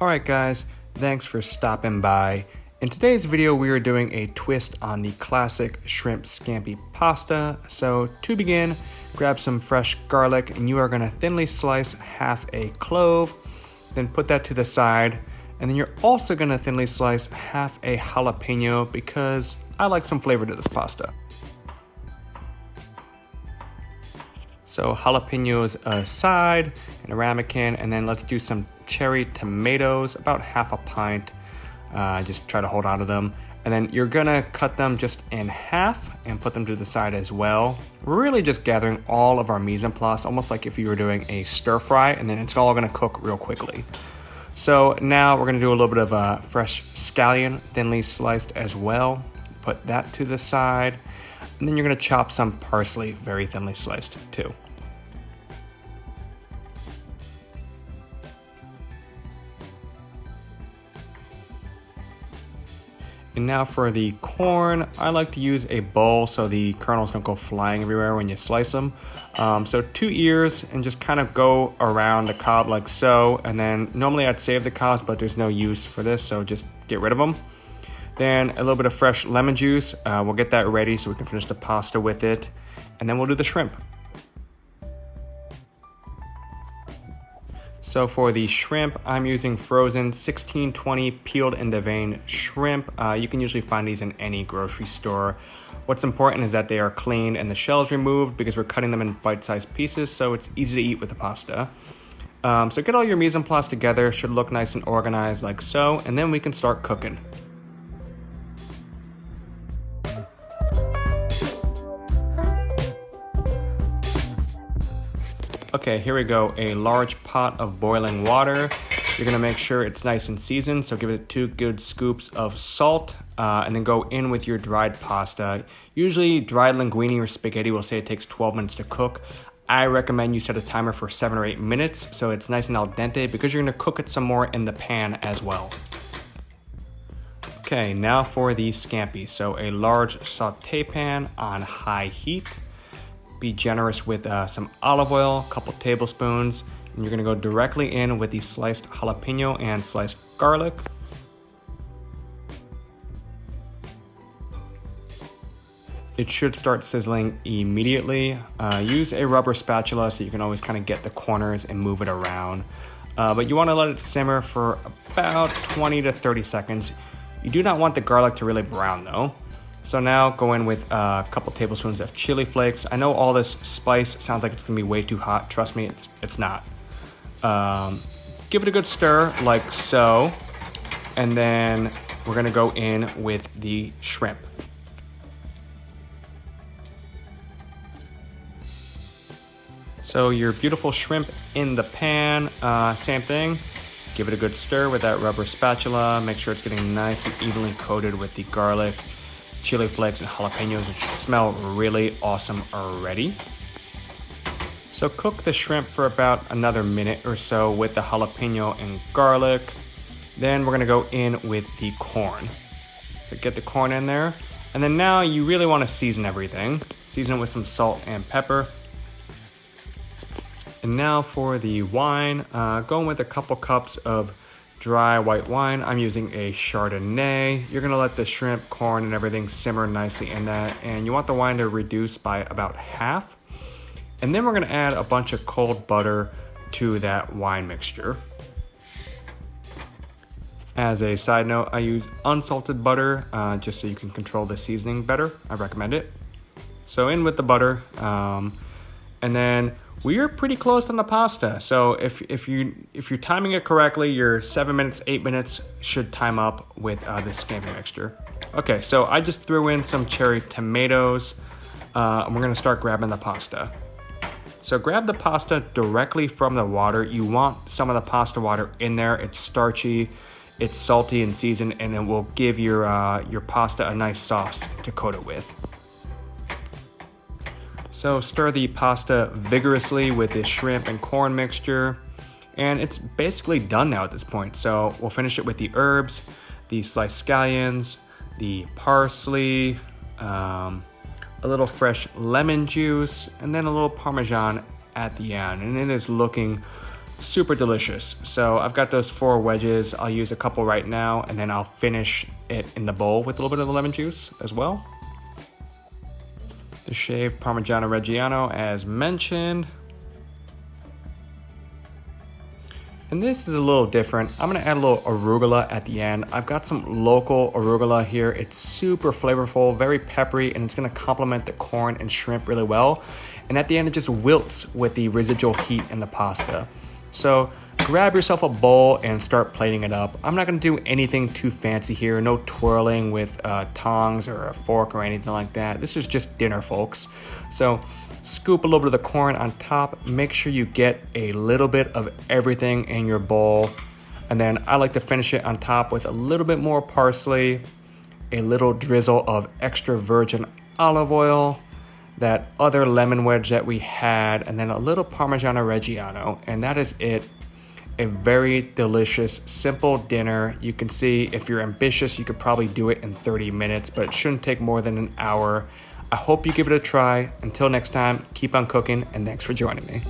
Alright guys, thanks for stopping by. In today's video we are doing a twist on the classic shrimp scampi pasta. So to begin, grab some fresh garlic and you are going to thinly slice half a clove, then put that to the side, and then you're also going to thinly slice half a jalapeno because I like some flavor to this pasta. So jalapenos aside in a ramekin, and then let's do some cherry tomatoes, about half a pint. Just try to hold on to them. And then you're gonna cut them just in half and put them to the side as well. We're really just gathering all of our mise en place, almost like if you were doing a stir fry, and then it's all gonna cook real quickly. So now we're gonna do a little bit of fresh scallion, thinly sliced as well. Put that to the side. And then you're gonna chop some parsley, very thinly sliced too. And now for the corn, I like to use a bowl so the kernels don't go flying everywhere when you slice them. So 2 ears, and just kind of go around the cob like so. And then normally I'd save the cobs, but there's no use for this, so just get rid of them. Then a little bit of fresh lemon juice. We'll get that ready so we can finish the pasta with it. And then we'll do the shrimp. So for the shrimp, I'm using frozen 1620 peeled and deveined shrimp. You can usually find these in any grocery store. What's important is that they are cleaned and the shells removed because we're cutting them in bite-sized pieces, so it's easy to eat with the pasta. So get all your mise en place together. Should look nice and organized like so, and then we can start cooking. Okay, here we go. A large pot of boiling water. You're gonna make sure it's nice and seasoned, so give it 2 good scoops of salt, and then go in with your dried pasta. Usually dried linguini or spaghetti will say it takes 12 minutes to cook. I recommend you set a timer for 7 or 8 minutes so it's nice and al dente because you're gonna cook it some more in the pan as well. Okay, now for the scampi. So a large saute pan on high heat. Be generous with some olive oil, a couple tablespoons, and you're gonna go directly in with the sliced jalapeno and sliced garlic. It should start sizzling immediately. Use a rubber spatula so you can always kind of get the corners and move it around. But you wanna let it simmer for about 20 to 30 seconds. You do not want the garlic to really brown though. So now go in with a couple tablespoons of chili flakes. I know all this spice sounds like it's gonna be way too hot. Trust me, it's not. Give it a good stir like so. And then we're gonna go in with the shrimp. So your beautiful shrimp in the pan, same thing. Give it a good stir with that rubber spatula. Make sure it's getting nice and evenly coated with the garlic, chili flakes, and jalapenos, which smell really awesome already. So cook the shrimp for about another minute or so with the jalapeno and garlic. Then we're gonna go in with the corn. So get the corn in there. And then now you really wanna season everything. Season it with some salt and pepper. And now for the wine, going with a couple cups of dry white wine. I'm using a Chardonnay. You're gonna let the shrimp, corn, and everything simmer nicely in that, and you want the wine to reduce by about half. And then we're gonna add a bunch of cold butter to that wine mixture. As a side note, I use unsalted butter just so you can control the seasoning better. I recommend it. So in with the butter, and then we are pretty close on the pasta. So if you're timing it correctly, your 7 minutes, 8 minutes should time up with this scampi mixture. Okay, so I just threw in some cherry tomatoes, and we're gonna start grabbing the pasta. So grab the pasta directly from the water. You want some of the pasta water in there. It's starchy, it's salty and seasoned, and it will give your pasta a nice sauce to coat it with. So stir the pasta vigorously with the shrimp and corn mixture, and it's basically done now at this point. So we'll finish it with the herbs, the sliced scallions, the parsley, a little fresh lemon juice, and then a little parmesan at the end. And it is looking super delicious. So I've got those 4 wedges. I'll use a couple right now, and then I'll finish it in the bowl with a little bit of the lemon juice as well. The shaved Parmigiano Reggiano as mentioned. And this is a little different. I'm gonna add a little arugula at the end. I've got some local arugula here. It's super flavorful, very peppery, and it's gonna complement the corn and shrimp really well. And at the end, it just wilts with the residual heat in the pasta. So grab yourself a bowl and start plating it up. I'm not gonna do anything too fancy here. No twirling with tongs or a fork or anything like that. This is just dinner, folks. So scoop a little bit of the corn on top. Make sure you get a little bit of everything in your bowl. And then I like to finish it on top with a little bit more parsley, a little drizzle of extra virgin olive oil, that other lemon wedge that we had, and then a little Parmigiano Reggiano, and that is it. A very delicious, simple dinner. You can see if you're ambitious, you could probably do it in 30 minutes, but it shouldn't take more than an hour. I hope you give it a try. Until next time, keep on cooking, and thanks for joining me.